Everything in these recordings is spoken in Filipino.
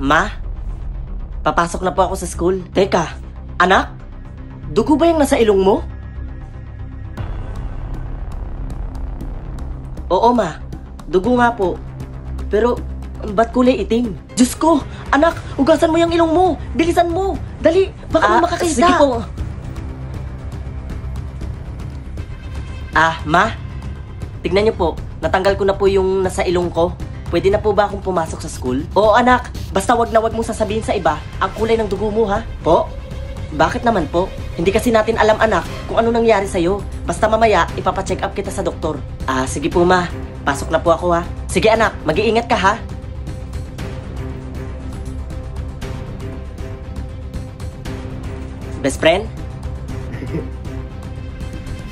Ma? Papasok na po ako sa school. Teka, anak? Dugo ba yung nasa ilong mo? Oo, ma. Dugo nga po. Pero, ba't kulay itim? Diyos ko! Anak, ugasan mo yung ilong mo! Bilisan mo! Dali! Baka may makakita! Sige po. Ma? Tignan niyo po. Natanggal ko na po yung nasa ilong ko. Pwede na po ba akong pumasok sa school? Oo, anak. Basta wag na wag mong sasabihin sa iba ang kulay ng dugo mo, ha? Po? Bakit naman po? Hindi kasi natin alam, anak, kung ano nangyari sa'yo. Basta mamaya, ipapacheck up kita sa doktor. Sige po, ma. Pasok na po ako, ha? Sige, anak. Mag-iingat ka, ha? Best friend?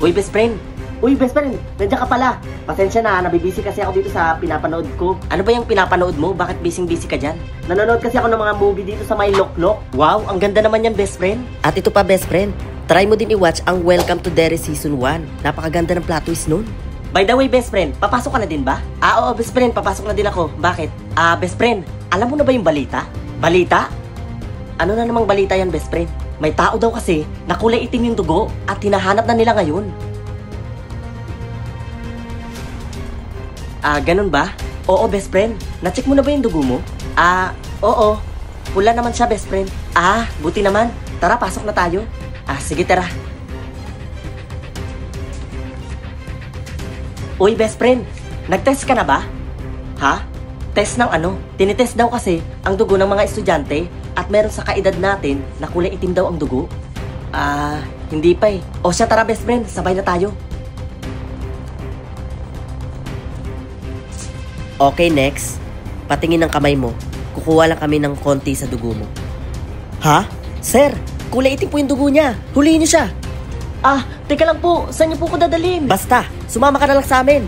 Uy, best friend. Uy, best friend, nandiyan ka pala. Pasensya na, nabibisi kasi ako dito sa pinapanood ko. Ano ba yung pinapanood mo? Bakit busy ka dyan? Nanonood kasi ako ng mga movie dito sa may Loklok. Wow, ang ganda naman yan, best friend. At ito pa, best friend. Try mo din i-watch ang Welcome to Derry Season 1. Napakaganda ng plot twist nun. By the way, best friend, papasok ka na din ba? Oo, best friend, papasok na din ako. Bakit? Best friend, alam mo na ba yung balita? Balita? Ano na namang balita yan, best friend? May tao daw kasi na kulay itim yung dugo at hinahanap na nila ngayon. Ganun ba? Oo, best friend. Na-check mo na ba yung dugo mo? Oo. Pula naman siya, best friend. Buti naman. Tara, pasok na tayo. Sige, tara. Uy, best friend. Nag-test ka na ba? Ha? Test ng ano? Tinitest daw kasi ang dugo ng mga estudyante at meron sa kaedad natin na kulay itim daw ang dugo. Hindi pa eh. O siya, tara, best friend. Sabay na tayo. Okay, next. Patingin ng kamay mo. Kukuha lang kami ng konti sa dugo mo. Ha? Sir, kulay itim po yung dugo niya. Huliin niyo siya. Teka lang po. Saan niyo po ko dadalhin? Basta, sumama ka na lang sa amin.